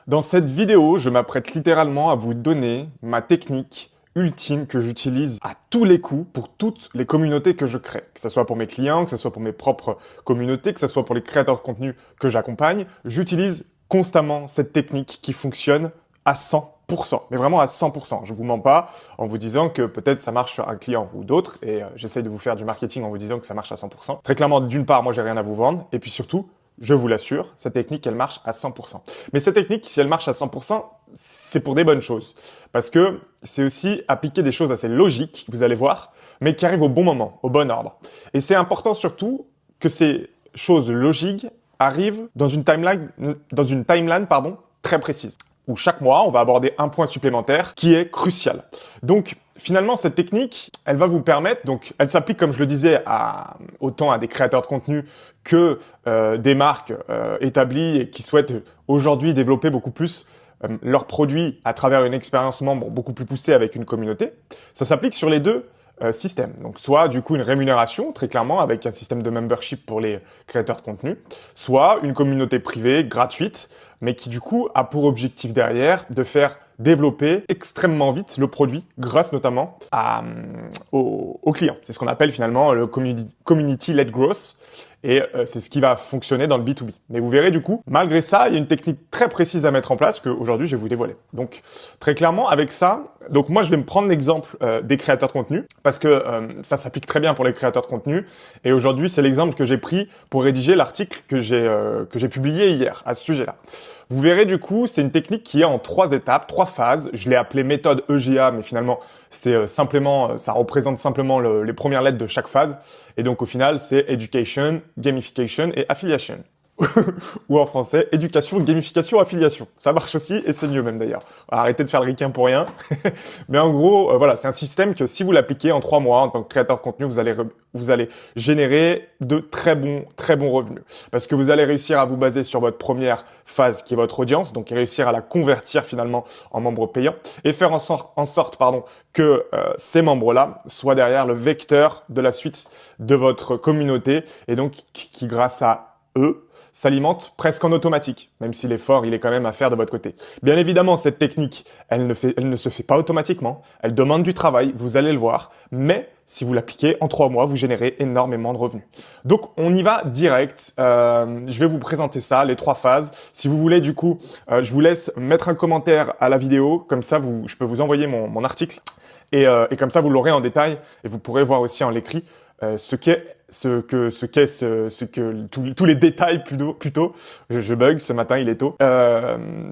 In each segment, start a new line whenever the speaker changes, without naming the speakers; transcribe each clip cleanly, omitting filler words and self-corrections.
Dans cette vidéo, je m'apprête littéralement à vous donner ma technique ultime que j'utilise à tous les coups pour toutes les communautés que je crée. Que ce soit pour mes clients, que ce soit pour mes propres communautés, que ce soit pour les créateurs de contenu que j'accompagne, j'utilise constamment cette technique qui fonctionne à 100%, mais vraiment à 100%. Je vous mens pas en vous disant que peut-être ça marche sur un client ou d'autres et j'essaye de vous faire du marketing en vous disant que ça marche à 100%. Très clairement, d'une part, moi j'ai rien à vous vendre et puis surtout, je vous l'assure, cette technique, elle marche à 100%. Mais cette technique, si elle marche à 100%, c'est pour des bonnes choses. Parce que c'est aussi appliquer des choses assez logiques, vous allez voir, mais qui arrivent au bon moment, au bon ordre. Et c'est important surtout que ces choses logiques arrivent dans une timeline, très précise, où chaque mois, on va aborder un point supplémentaire qui est crucial. Donc, finalement, cette technique, elle va vous permettre, donc elle s'applique, comme je le disais, autant à des créateurs de contenu que des marques établies et qui souhaitent aujourd'hui développer beaucoup plus leurs produits à travers une expérience membre beaucoup plus poussée avec une communauté. Ça s'applique sur les deux systèmes. Donc, soit du coup une rémunération, très clairement, avec un système de membership pour les créateurs de contenu, soit une communauté privée, gratuite, mais qui du coup a pour objectif derrière de faire développer extrêmement vite le produit grâce notamment aux clients. C'est ce qu'on appelle finalement le community-led growth et c'est ce qui va fonctionner dans le B2B. Mais vous verrez du coup, malgré ça, il y a une technique très précise à mettre en place qu'aujourd'hui je vais vous dévoiler. Donc très clairement avec ça, donc moi je vais me prendre l'exemple des créateurs de contenu parce que ça s'applique très bien pour les créateurs de contenu et aujourd'hui c'est l'exemple que j'ai pris pour rédiger l'article que j'ai publié hier à ce sujet-là. Vous verrez du coup, c'est une technique qui est en 3 étapes, 3 phases. Je l'ai appelée méthode EGA, mais finalement, c'est simplement, ça représente simplement les premières lettres de chaque phase. Et donc au final, c'est Education, Gamification et Affiliation. Ou en français, éducation, gamification, affiliation. Ça marche aussi et c'est mieux même d'ailleurs. Arrêtez de faire le ricain pour rien. Mais en gros, voilà, c'est un système que si vous l'appliquez en 3 mois en tant que créateur de contenu, vous allez générer de très bons revenus. Parce que vous allez réussir à vous baser sur votre première phase qui est votre audience, donc réussir à la convertir finalement en membres payants et faire en sorte que ces membres-là soient derrière le vecteur de la suite de votre communauté et donc qui grâce à eux, s'alimente presque en automatique, même si l'effort, il est quand même à faire de votre côté. Bien évidemment, cette technique, elle ne se fait pas automatiquement, elle demande du travail, vous allez le voir, mais si vous l'appliquez, en 3 mois, vous générez énormément de revenus. Donc, on y va direct. Je vais vous présenter ça, les 3 phases. Si vous voulez, du coup, je vous laisse mettre un commentaire à la vidéo, comme ça, je peux vous envoyer mon article, et comme ça, vous l'aurez en détail, et vous pourrez voir aussi en l'écrit tous les détails plutôt. Je bug ce matin, il est tôt.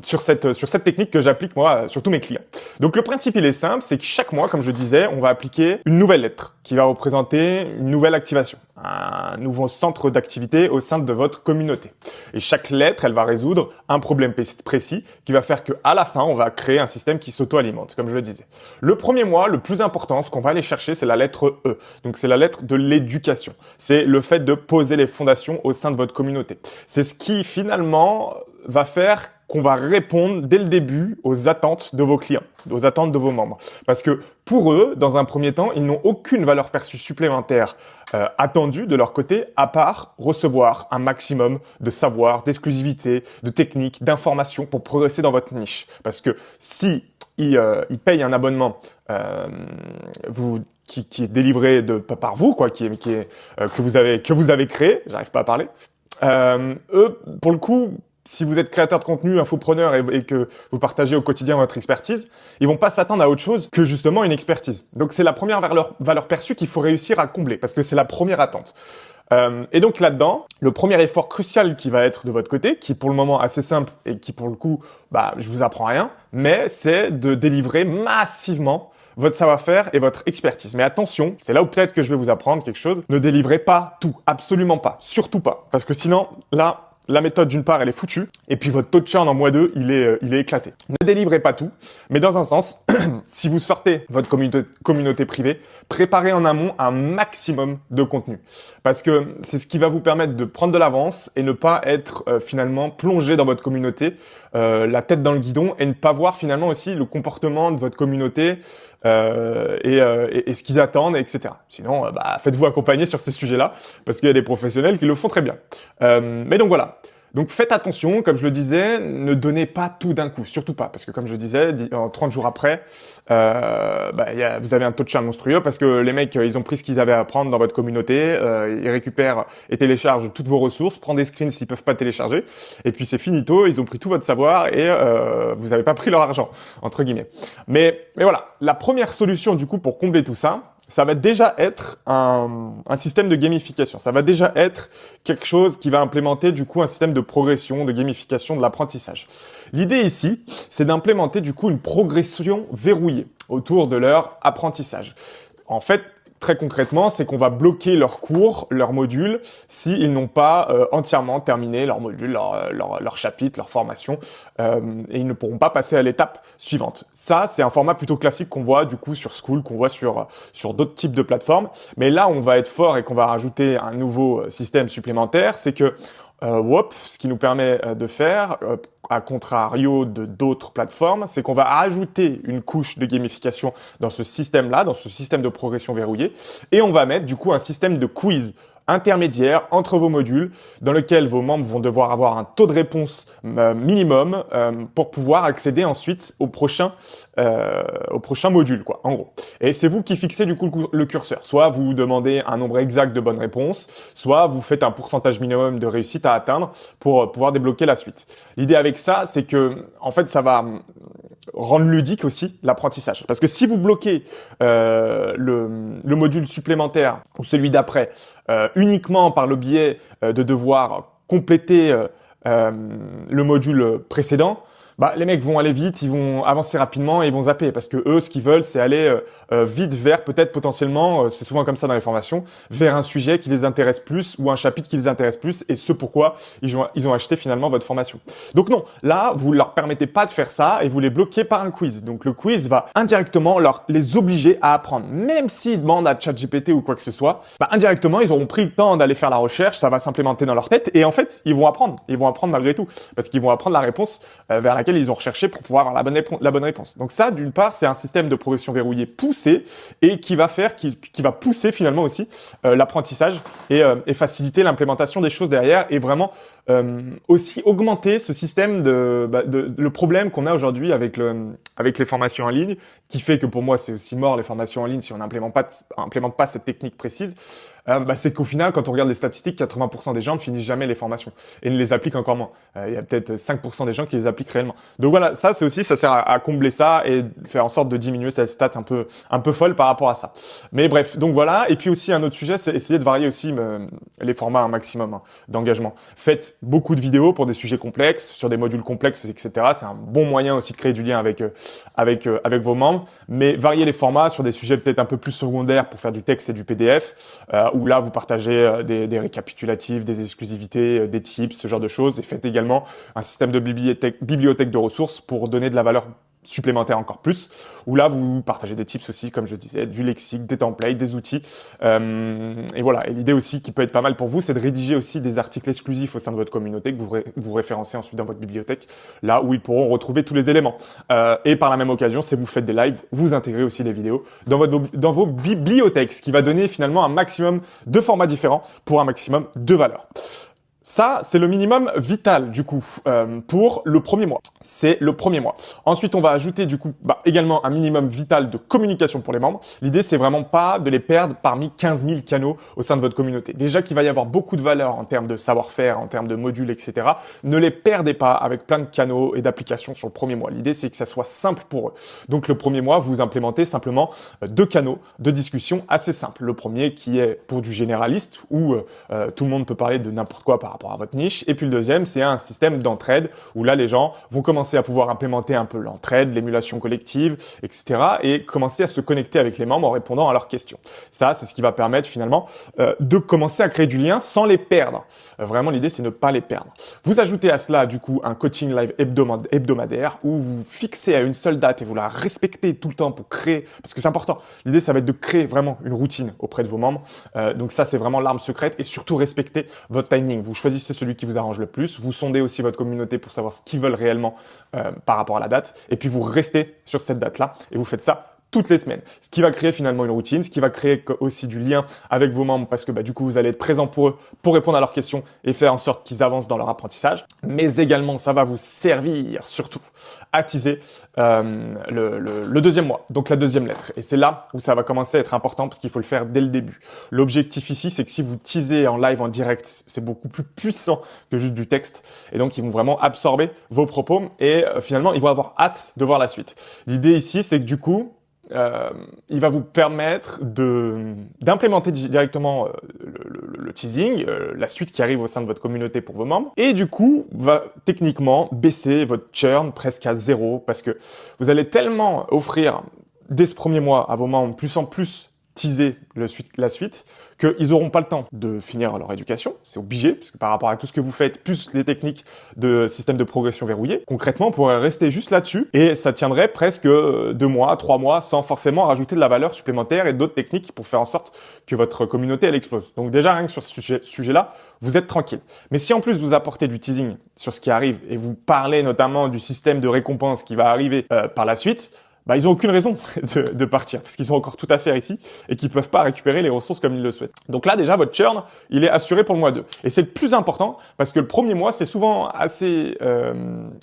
Sur cette technique que j'applique moi sur tous mes clients. Donc le principe il est simple, c'est que chaque mois, comme je disais, on va appliquer une nouvelle lettre qui va représenter une nouvelle activation, un nouveau centre d'activité au sein de votre communauté. Et chaque lettre, elle va résoudre un problème précis qui va faire que à la fin, on va créer un système qui s'auto-alimente, comme je le disais. Le premier mois, le plus important, ce qu'on va aller chercher, c'est la lettre E. Donc c'est la lettre de l'éducation. C'est le fait de poser les fondations au sein de votre communauté. C'est ce qui finalement va faire qu'on va répondre dès le début aux attentes de vos clients, aux attentes de vos membres. Parce que pour eux, dans un premier temps, ils n'ont aucune valeur perçue supplémentaire attendue de leur côté, à part recevoir un maximum de savoir, d'exclusivité, de techniques, d'informations pour progresser dans votre niche. Parce que si ils payent un abonnement qui est délivré par vous, quoi, que vous avez créé, j'arrive pas à parler. Eux, pour le coup, si vous êtes créateur de contenu, infopreneur et que vous partagez au quotidien votre expertise, ils vont pas s'attendre à autre chose que justement une expertise. Donc c'est la première valeur perçue qu'il faut réussir à combler parce que c'est la première attente. Et donc là-dedans, le premier effort crucial qui va être de votre côté, qui est pour le moment assez simple et qui pour le coup, je vous apprends rien, mais c'est de délivrer massivement votre savoir-faire et votre expertise. Mais attention, c'est là où peut-être que je vais vous apprendre quelque chose. Ne délivrez pas tout, absolument pas, surtout pas, parce que sinon, là, la méthode d'une part elle est foutue et puis votre taux de churn en mois 2 il est éclaté. Ne délivrez pas tout, mais dans un sens, si vous sortez votre communauté privée, préparez en amont un maximum de contenu parce que c'est ce qui va vous permettre de prendre de l'avance et ne pas être finalement plongé dans votre communauté, la tête dans le guidon et ne pas voir finalement aussi le comportement de votre communauté et ce qu'ils attendent, etc. Sinon, faites-vous accompagner sur ces sujets-là parce qu'il y a des professionnels qui le font très bien. Mais donc voilà. Donc faites attention, comme je le disais, ne donnez pas tout d'un coup, surtout pas, parce que comme je disais, 30 jours après, vous avez un taux de churn monstrueux parce que les mecs, ils ont pris ce qu'ils avaient à prendre dans votre communauté, ils récupèrent et téléchargent toutes vos ressources, prennent des screens s'ils peuvent pas télécharger, et puis c'est finito, ils ont pris tout votre savoir et vous n'avez pas pris leur argent, entre guillemets. Mais voilà, la première solution du coup pour combler tout ça, ça va déjà être un système de gamification. Ça va déjà être quelque chose qui va implémenter du coup un système de progression, de gamification de l'apprentissage. L'idée ici, c'est d'implémenter du coup une progression verrouillée autour de leur apprentissage. En fait, très concrètement, c'est qu'on va bloquer leurs cours, leurs modules, s'ils n'ont pas entièrement terminé leur module, leur chapitre, leur formation, et ils ne pourront pas passer à l'étape suivante. Ça, c'est un format plutôt classique qu'on voit du coup sur Skool, qu'on voit sur d'autres types de plateformes. Mais là, on va être fort et qu'on va rajouter un nouveau système supplémentaire, c'est que ce qui nous permet de faire, à contrario de d'autres plateformes, c'est qu'on va ajouter une couche de gamification dans ce système-là, dans ce système de progression verrouillé, et on va mettre du coup un système de quiz intermédiaire entre vos modules dans lequel vos membres vont devoir avoir un taux de réponse minimum pour pouvoir accéder ensuite au prochain module, quoi, en gros. Et c'est vous qui fixez du coup le curseur. Soit vous demandez un nombre exact de bonnes réponses, soit vous faites un pourcentage minimum de réussite à atteindre pour pouvoir débloquer la suite. L'idée avec ça, c'est que en fait, ça va rendre ludique aussi l'apprentissage. Parce que si vous bloquez le module supplémentaire ou celui d'après uniquement par le biais de devoir compléter le module précédent, les mecs vont aller vite, ils vont avancer rapidement et ils vont zapper parce que eux, ce qu'ils veulent, c'est aller vite vers peut-être potentiellement, c'est souvent comme ça dans les formations, vers un sujet qui les intéresse plus ou un chapitre qui les intéresse plus et ce pourquoi ils ont acheté finalement votre formation. Donc non, là, vous leur permettez pas de faire ça et vous les bloquez par un quiz. Donc le quiz va indirectement les obliger à apprendre, même s'ils demandent à ChatGPT ou quoi que ce soit. Indirectement, ils auront pris le temps d'aller faire la recherche, ça va s'implémenter dans leur tête et en fait, ils vont apprendre malgré tout parce qu'ils vont apprendre la réponse vers laquelle ils ont recherché pour pouvoir avoir la bonne réponse. Donc ça, d'une part, c'est un système de progression verrouillé poussé et qui va pousser finalement aussi l'apprentissage et faciliter l'implémentation des choses derrière et vraiment aussi augmenter ce système le problème qu'on a aujourd'hui avec les formations en ligne, qui fait que pour moi c'est aussi mort les formations en ligne si on n'implémente pas cette technique précise. C'est qu'au final, quand on regarde les statistiques, 80% des gens ne finissent jamais les formations et ne les appliquent encore moins. Il y a peut-être 5% des gens qui les appliquent réellement. Donc voilà, ça sert à combler ça et faire en sorte de diminuer cette stat un peu folle par rapport à ça. Mais bref, donc voilà. Et puis aussi un autre sujet, c'est essayer de varier aussi les formats un maximum d'engagement. Faites beaucoup de vidéos pour des sujets complexes, sur des modules complexes, etc. C'est un bon moyen aussi de créer du lien avec vos membres. Mais variez les formats sur des sujets peut-être un peu plus secondaires pour faire du texte et du PDF. Où là, vous partagez des récapitulatifs, des exclusivités, des tips, ce genre de choses. Et faites également un système de bibliothèque de ressources pour donner de la valeur supplémentaire encore plus, où là, vous partagez des tips aussi, comme je disais, du lexique, des templates, des outils. Et voilà. Et l'idée aussi qui peut être pas mal pour vous, c'est de rédiger aussi des articles exclusifs au sein de votre communauté que vous référencez ensuite dans votre bibliothèque, là où ils pourront retrouver tous les éléments. Et par la même occasion, si vous faites des lives, vous intégrez aussi des vidéos dans vos bibliothèques, ce qui va donner finalement un maximum de formats différents pour un maximum de valeur. Ça, c'est le minimum vital, du coup, pour le premier mois. C'est le premier mois. Ensuite, on va ajouter, du coup, également un minimum vital de communication pour les membres. L'idée, c'est vraiment pas de les perdre parmi 15 000 canaux au sein de votre communauté. Déjà qu'il va y avoir beaucoup de valeur en termes de savoir-faire, en termes de modules, etc. Ne les perdez pas avec plein de canaux et d'applications sur le premier mois. L'idée, c'est que ça soit simple pour eux. Donc, le premier mois, vous implémentez simplement 2 canaux de discussion assez simples. Le premier qui est pour du généraliste, où tout le monde peut parler de n'importe quoi par rapport à votre niche. Et puis le deuxième, c'est un système d'entraide où là, les gens vont commencer à pouvoir implémenter un peu l'entraide, l'émulation collective, etc. et commencer à se connecter avec les membres en répondant à leurs questions. Ça, c'est ce qui va permettre finalement de commencer à créer du lien sans les perdre. Vraiment, l'idée, c'est ne pas les perdre. Vous ajoutez à cela, du coup, un coaching live hebdomadaire où vous fixez à une seule date et vous la respectez tout le temps pour créer, parce que c'est important. L'idée, ça va être de créer vraiment une routine auprès de vos membres. Donc ça, c'est vraiment l'arme secrète et surtout respecter votre timing. Vous choisissez celui qui vous arrange le plus. Vous sondez aussi votre communauté pour savoir ce qu'ils veulent réellement par rapport à la date. Et puis, vous restez sur cette date-là et vous faites ça toutes les semaines. Ce qui va créer finalement une routine, ce qui va créer aussi du lien avec vos membres parce que du coup, vous allez être présent pour eux, pour répondre à leurs questions et faire en sorte qu'ils avancent dans leur apprentissage. Mais également, ça va vous servir surtout à teaser le deuxième mois, donc la deuxième lettre. Et c'est là où ça va commencer à être important parce qu'il faut le faire dès le début. L'objectif ici, c'est que si vous teasez en live, en direct, c'est beaucoup plus puissant que juste du texte. Et donc, ils vont vraiment absorber vos propos et finalement, ils vont avoir hâte de voir la suite. L'idée ici, c'est que du coup, il va vous permettre d'implémenter directement le teasing, la suite qui arrive au sein de votre communauté pour vos membres, et du coup va techniquement baisser votre churn presque à 0 parce que vous allez tellement offrir dès ce premier mois à vos membres plus en plus teaser la suite, qu'ils n'auront pas le temps de finir leur éducation. C'est obligé, parce que par rapport à tout ce que vous faites, plus les techniques de système de progression verrouillé, concrètement, on pourrait rester juste là-dessus et ça tiendrait presque 2 mois, 3 mois, sans forcément rajouter de la valeur supplémentaire et d'autres techniques pour faire en sorte que votre communauté, elle explose. Donc déjà, rien que sur ce sujet-là, vous êtes tranquille. Mais si en plus vous apportez du teasing sur ce qui arrive et vous parlez notamment du système de récompense qui va arriver par la suite, ils ont aucune raison de partir parce qu'ils sont encore tout à fait ici et qu'ils peuvent pas récupérer les ressources comme ils le souhaitent. Donc là, déjà, votre churn, il est assuré pour le mois 2. Et c'est le plus important parce que le premier mois, c'est souvent assez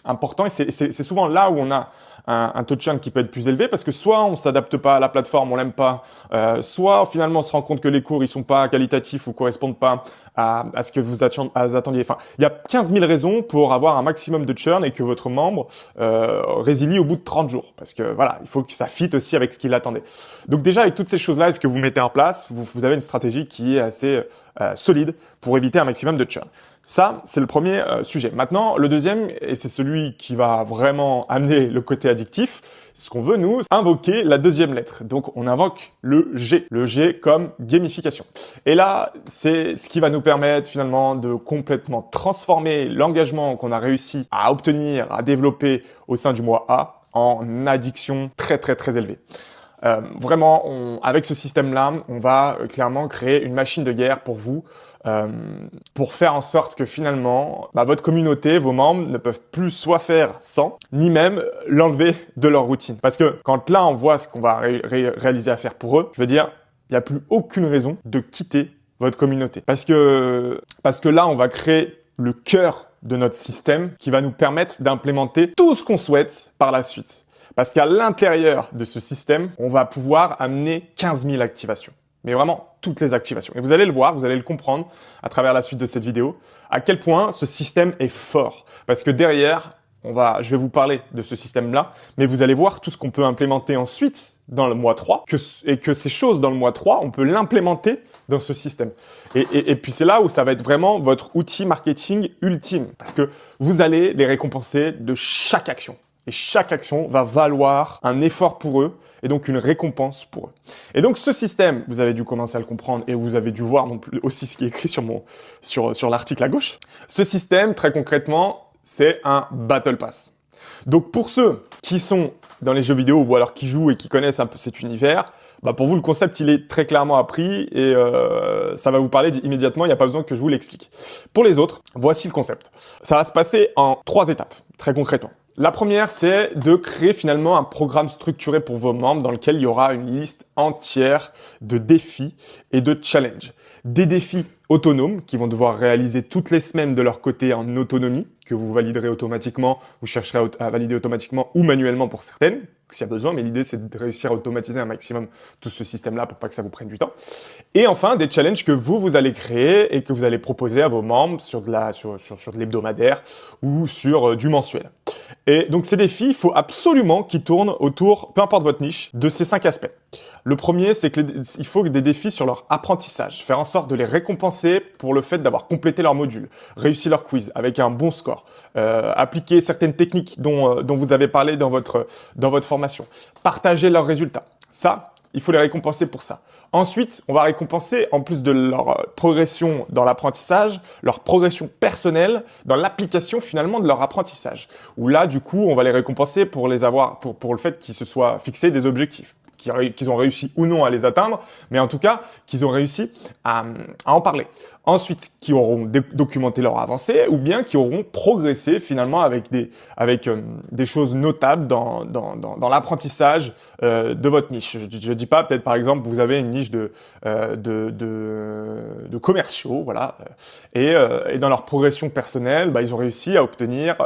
important et c'est souvent là où on a un taux de churn qui peut être plus élevé parce que soit on s'adapte pas à la plateforme, on l'aime pas, soit finalement on se rend compte que les cours ils sont pas qualitatifs ou correspondent pas à ce que vous attendiez. Enfin, il y a 15 000 raisons pour avoir un maximum de churn et que votre membre résilie au bout de 30 jours. Parce que voilà, il faut que ça fitte aussi avec ce qu'il attendait. Donc déjà, avec toutes ces choses-là, est-ce que vous mettez en place, vous avez une stratégie qui est assez solide pour éviter un maximum de churn. Ça, c'est le premier sujet. Maintenant, le deuxième, et c'est celui qui va vraiment amener le côté addictif, ce qu'on veut, nous, invoquer la deuxième lettre. Donc, on invoque le G. Le G comme gamification. Et là, c'est ce qui va nous permettre finalement de complètement transformer l'engagement qu'on a réussi à obtenir, à développer au sein du mois A en addiction très, très, très élevée. Vraiment, avec ce système-là, on va clairement créer une machine de guerre pour vous, pour faire en sorte que finalement, votre communauté, vos membres ne peuvent plus soit faire sans, ni même l'enlever de leur routine. Parce que quand là, on voit ce qu'on va réaliser à faire pour eux, je veux dire, il n'y a plus aucune raison de quitter votre communauté. Parce que là, on va créer le cœur de notre système qui va nous permettre d'implémenter tout ce qu'on souhaite par la suite. Parce qu'à l'intérieur de ce système, on va pouvoir amener 15 000 activations. Mais vraiment, toutes les activations. Et vous allez le voir, vous allez le comprendre à travers la suite de cette vidéo, à quel point ce système est fort. Parce que derrière, je vais vous parler de ce système-là, mais vous allez voir tout ce qu'on peut implémenter ensuite dans le mois 3, et que ces choses dans le mois 3, on peut l'implémenter dans ce système. Et puis c'est là où ça va être vraiment votre outil marketing ultime. Parce que vous allez les récompenser de chaque action. Et chaque action va valoir un effort pour eux et donc une récompense pour eux. Et donc ce système, vous avez dû commencer à le comprendre et vous avez dû voir non plus aussi ce qui est écrit sur l'article à gauche. Ce système, très concrètement, c'est un Battle Pass. Donc pour ceux qui sont dans les jeux vidéo ou alors qui jouent et qui connaissent un peu cet univers, pour vous le concept il est très clairement appris et ça va vous parler immédiatement, il n'y a pas besoin que je vous l'explique. Pour les autres, voici le concept. Ça va se passer en 3 étapes, très concrètement. La première, c'est de créer finalement un programme structuré pour vos membres dans lequel il y aura une liste entière de défis et de challenges. Des défis autonomes qui vont devoir réaliser toutes les semaines de leur côté en autonomie, que vous validerez automatiquement, vous chercherez à valider automatiquement ou manuellement pour certaines, s'il y a besoin, mais l'idée c'est de réussir à automatiser un maximum tout ce système-là pour pas que ça vous prenne du temps. Et enfin, des challenges que vous allez créer et que vous allez proposer à vos membres sur de l'hebdomadaire ou sur du mensuel. Et donc ces défis, il faut absolument qu'ils tournent autour, peu importe votre niche, de ces 5 aspects. Le premier, c'est qu'il faut des défis sur leur apprentissage, faire en sorte de les récompenser pour le fait d'avoir complété leur module, réussi leur quiz avec un bon score, appliquer certaines techniques dont vous avez parlé dans votre formation, partager leurs résultats. Ça, il faut les récompenser pour ça. Ensuite, on va récompenser, en plus de leur progression dans l'apprentissage, leur progression personnelle dans l'application finalement de leur apprentissage. Où là, du coup, on va les récompenser pour le fait qu'ils se soient fixés des objectifs. qu'ils ont réussi ou non à les atteindre, mais en tout cas qu'ils ont réussi à en parler. Ensuite, qui auront documenté leur avancée ou bien qui auront progressé finalement avec des choses notables dans l'apprentissage de votre niche. Je dis pas, peut-être par exemple vous avez une niche de commerciaux, voilà, et dans leur progression personnelle, ils ont réussi à obtenir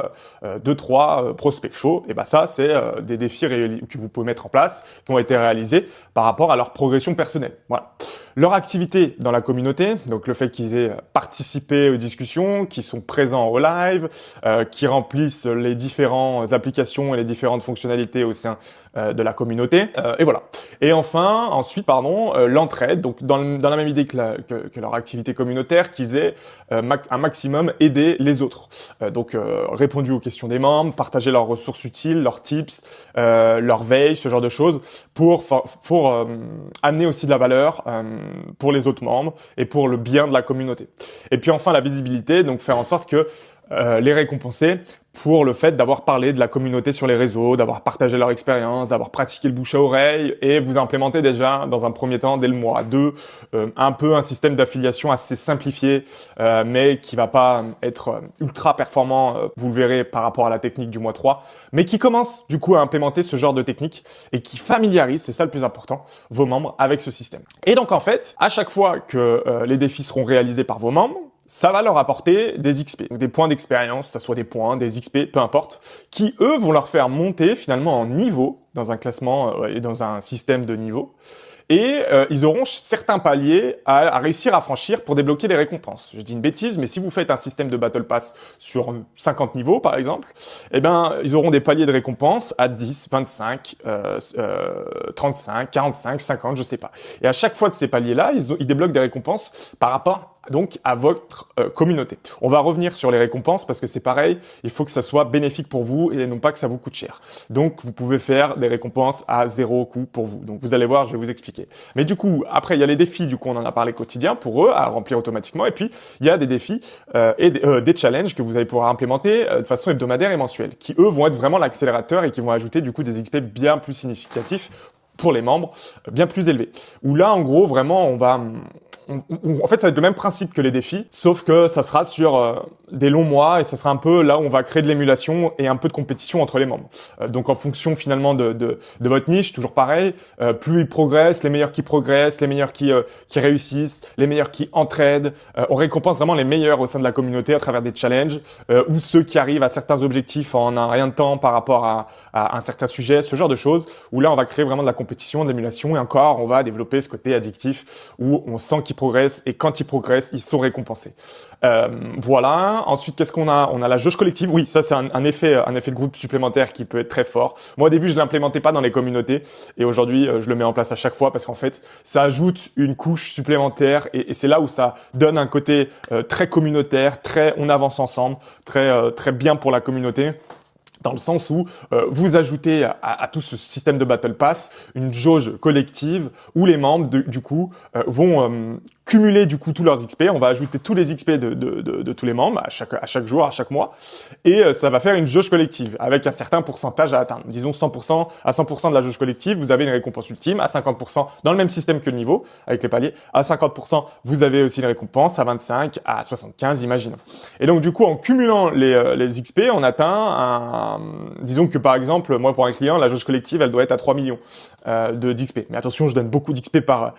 2-3 prospects chauds. Et ça c'est des défis que vous pouvez mettre en place, qui ont été réalisés par rapport à leur progression personnelle. Voilà. Leur activité dans la communauté, donc le fait qu'ils aient participé aux discussions, qu'ils sont présents au live, qui remplissent les différentes applications et les différentes fonctionnalités au sein de la communauté, et voilà. Et enfin, ensuite, l'entraide, donc dans la même idée que leur activité communautaire, qu'ils aient un maximum aidé les autres. Donc répondu aux questions des membres, partagé leurs ressources utiles, leurs tips, leur veille, ce genre de choses, pour amener aussi de la valeur pour les autres membres et pour le bien de la communauté. Et puis enfin la visibilité, donc faire en sorte que les récompenser pour le fait d'avoir parlé de la communauté sur les réseaux, d'avoir partagé leur expérience, d'avoir pratiqué le bouche à oreille, et vous implémentez déjà dans un premier temps dès le mois 2 un peu un système d'affiliation assez simplifié, mais qui va pas être ultra performant, vous le verrez par rapport à la technique du mois 3, mais qui commence du coup à implémenter ce genre de technique et qui familiarise, c'est ça le plus important, vos membres avec ce système. Et donc en fait, à chaque fois que les défis seront réalisés par vos membres, ça va leur apporter des XP, donc des points d'expérience, ça soit des points, des XP, peu importe, qui eux vont leur faire monter finalement en niveau dans un classement et dans un système de niveau. Et ils auront certains paliers à réussir à franchir pour débloquer des récompenses. Je dis une bêtise, mais si vous faites un système de Battle Pass sur 50 niveaux, par exemple, ils auront des paliers de récompenses à 10, 25, 35, 45, 50, je sais pas. Et à chaque fois de ces paliers-là, ils débloquent des récompenses par rapport donc à votre communauté. On va revenir sur les récompenses parce que c'est pareil, il faut que ça soit bénéfique pour vous et non pas que ça vous coûte cher. Donc vous pouvez faire des récompenses à 0 coût pour vous. Donc vous allez voir, je vais vous expliquer. Mais du coup, après il y a les défis, du coup on en a parlé quotidien pour eux à remplir automatiquement, et puis il y a des défis et des challenges que vous allez pouvoir implémenter de façon hebdomadaire et mensuelle, qui eux vont être vraiment l'accélérateur et qui vont ajouter du coup des XP bien plus significatifs pour les membres, bien plus élevés. Où là en gros vraiment en fait, ça va être le même principe que les défis, sauf que ça sera sur des longs mois et ça sera un peu là où on va créer de l'émulation et un peu de compétition entre les membres. Donc en fonction finalement de votre niche, toujours pareil, plus ils progressent, les meilleurs qui progressent, les meilleurs qui réussissent, les meilleurs qui entraident. On récompense vraiment les meilleurs au sein de la communauté à travers des challenges ou ceux qui arrivent à certains objectifs en un rien de temps par rapport à un certain sujet, ce genre de choses, où là on va créer vraiment de la compétition, de l'émulation, et encore on va développer ce côté addictif où on sent qu'ils progressent, et quand ils progressent, ils sont récompensés. Voilà. Ensuite, qu'est-ce qu'on a? On a la jauge collective. Oui, ça c'est un effet de groupe supplémentaire qui peut être très fort. Moi au début, je l'implémentais pas dans les communautés, et aujourd'hui, je le mets en place à chaque fois parce qu'en fait, ça ajoute une couche supplémentaire, et c'est là où ça donne un côté très communautaire, très on avance ensemble, très bien pour la communauté. Dans le sens où vous ajoutez à tout ce système de Battle Pass une jauge collective où les membres du coup vont cumuler du coup tous leurs XP. On va ajouter tous les XP de tous les membres à chaque jour, à chaque mois, et ça va faire une jauge collective avec un certain pourcentage à atteindre. Disons 100%, à 100% de la jauge collective, vous avez une récompense ultime. À 50%, dans le même système que le niveau, avec les paliers, à 50%, vous avez aussi une récompense, à 25, à 75, imaginons. Et donc du coup, en cumulant les XP, on atteint disons que par exemple, moi pour un client, la jauge collective, elle doit être à 3 millions d'XP. Mais attention, je donne beaucoup d'XP par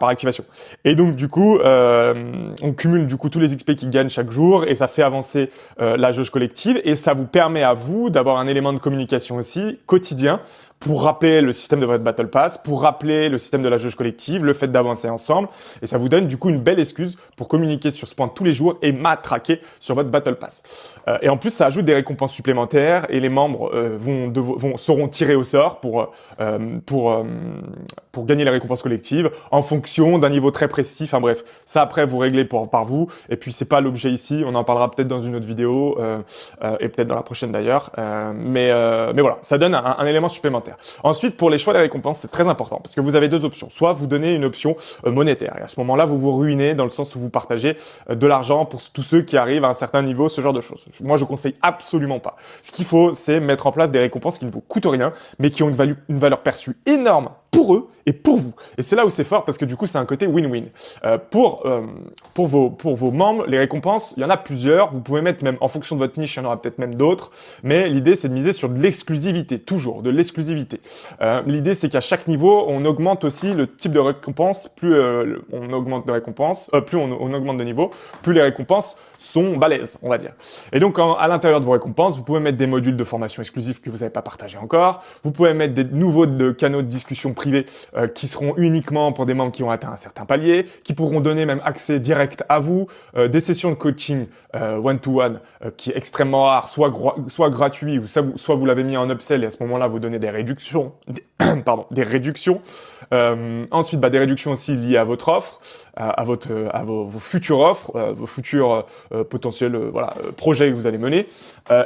activation. Et donc du coup, on cumule du coup tous les XP qu'ils gagnent chaque jour, et ça fait avancer la jauge collective, et ça vous permet à vous d'avoir un élément de communication aussi quotidien pour rappeler le système de votre Battle Pass, pour rappeler le système de la jauge collective, le fait d'avancer ensemble, et ça vous donne du coup une belle excuse pour communiquer sur ce point tous les jours et matraquer sur votre Battle Pass. Et en plus, ça ajoute des récompenses supplémentaires, et les membres seront tirés au sort pour gagner les récompenses collectives en fonction d'un niveau très précis. Enfin bref, ça après vous réglez par vous, et puis c'est pas l'objet ici, on en parlera peut-être dans une autre vidéo et peut-être dans la prochaine d'ailleurs. Mais voilà, ça donne un élément supplémentaire. commentaires. Ensuite, pour les choix des récompenses, c'est très important parce que vous avez deux options. Soit vous donnez une option monétaire et à ce moment-là, vous vous ruinez dans le sens où vous partagez de l'argent pour tous ceux qui arrivent à un certain niveau, ce genre de choses. Moi, je conseille absolument pas. Ce qu'il faut, c'est mettre en place des récompenses qui ne vous coûtent rien, mais qui ont une valeur perçue énorme pour eux et pour vous. Et c'est là où c'est fort parce que du coup, c'est un côté win-win. Pour vos membres, les récompenses, il y en a plusieurs. Vous pouvez mettre même, en fonction de votre niche, il y en aura peut-être même d'autres. Mais l'idée, c'est de miser sur de l'exclusivité, toujours, de l'exclusivité. L'idée, c'est qu'à chaque niveau, on augmente aussi le type de récompense. Plus on augmente de récompenses, plus on augmente de niveau, plus les récompenses sont balèzes, on va dire. Et donc, à l'intérieur de vos récompenses, vous pouvez mettre des modules de formation exclusifs que vous n'avez pas partagés encore. Vous pouvez mettre des nouveaux canaux de discussion privés qui seront uniquement pour des membres qui ont atteint un certain palier, qui pourront donner même accès direct à vous, des sessions de coaching one-to-one qui est extrêmement rare, soit gratuit, ou soit vous l'avez mis en upsell et à ce moment-là, vous donnez des réductions. Des réductions. Ensuite, des réductions aussi liées à votre offre, à vos futures offres, vos futurs potentiels projets que vous allez mener.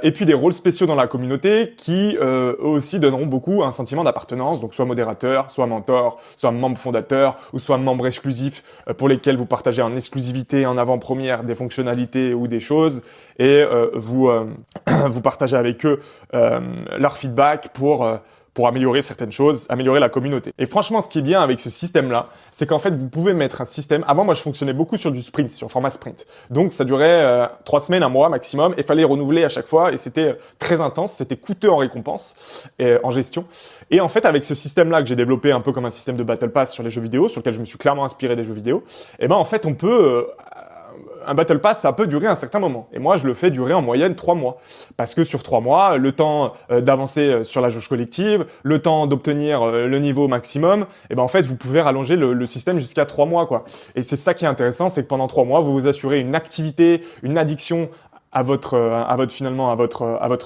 Et puis des rôles spéciaux dans la communauté qui eux aussi donneront beaucoup un sentiment d'appartenance, donc soit modérateur, soit mentor, soit membre fondateur ou soit membre exclusif pour lesquels vous partagez en exclusivité, en avant-première des fonctionnalités ou des choses et vous partagez avec eux leur feedback pour améliorer certaines choses, améliorer la communauté. Et franchement, ce qui est bien avec ce système-là, c'est qu'en fait, vous pouvez mettre un système... Avant, moi, je fonctionnais beaucoup sur du sprint, sur format sprint. Donc, ça durait 3 semaines, un mois maximum, et fallait renouveler à chaque fois, et c'était très intense, c'était coûteux en récompense, et en gestion. Et en fait, avec ce système-là que j'ai développé un peu comme un système de Battle Pass sur les jeux vidéo, sur lequel je me suis clairement inspiré des jeux vidéo, en fait, on peut... un Battle Pass, ça peut durer un certain moment. Et moi, je le fais durer en moyenne 3 mois. Parce que sur 3 mois, le temps d'avancer sur la jauge collective, le temps d'obtenir le niveau maximum, en fait, vous pouvez rallonger le système jusqu'à 3 mois, quoi. Et c'est ça qui est intéressant, c'est que pendant 3 mois, vous vous assurez une activité, une addiction à votre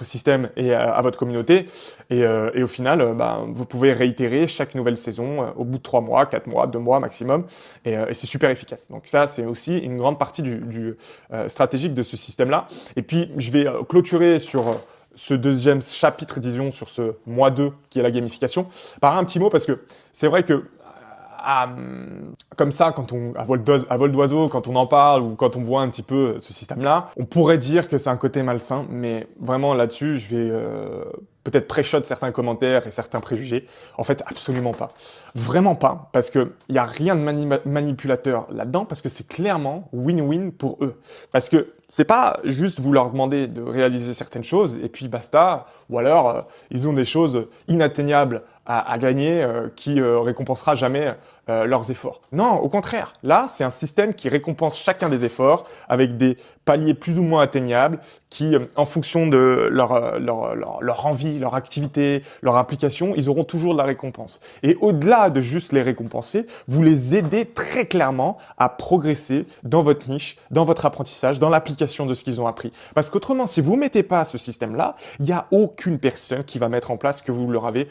système et à votre communauté et au final vous pouvez réitérer chaque nouvelle saison au bout de 3 mois, 4 mois, 2 mois maximum et c'est super efficace. Donc ça c'est aussi une grande partie du stratégique de ce système là. Et puis je vais clôturer sur ce deuxième chapitre, disons, sur ce mois 2 qui est la gamification par un petit mot parce que c'est vrai que comme ça, à vol d'oiseau, quand on en parle ou quand on voit un petit peu ce système-là, on pourrait dire que c'est un côté malsain, mais vraiment là-dessus, je vais peut-être pré-shot certains commentaires et certains préjugés. En fait, absolument pas. Vraiment pas, parce que il y a rien de manipulateur là-dedans, parce que c'est clairement win-win pour eux. Parce que c'est pas juste vous leur demander de réaliser certaines choses et puis basta, ou alors ils ont des choses inatteignables à gagner qui récompensera jamais leurs efforts. Non, au contraire. Là, c'est un système qui récompense chacun des efforts avec des paliers plus ou moins atteignables qui, en fonction de leur envie, leur activité, leur implication, ils auront toujours de la récompense. Et au-delà de juste les récompenser, vous les aidez très clairement à progresser dans votre niche, dans votre apprentissage, dans l'application de ce qu'ils ont appris. Parce qu'autrement, si vous mettez pas ce système-là, il n'y a aucune personne qui va mettre en place ce que vous leur avez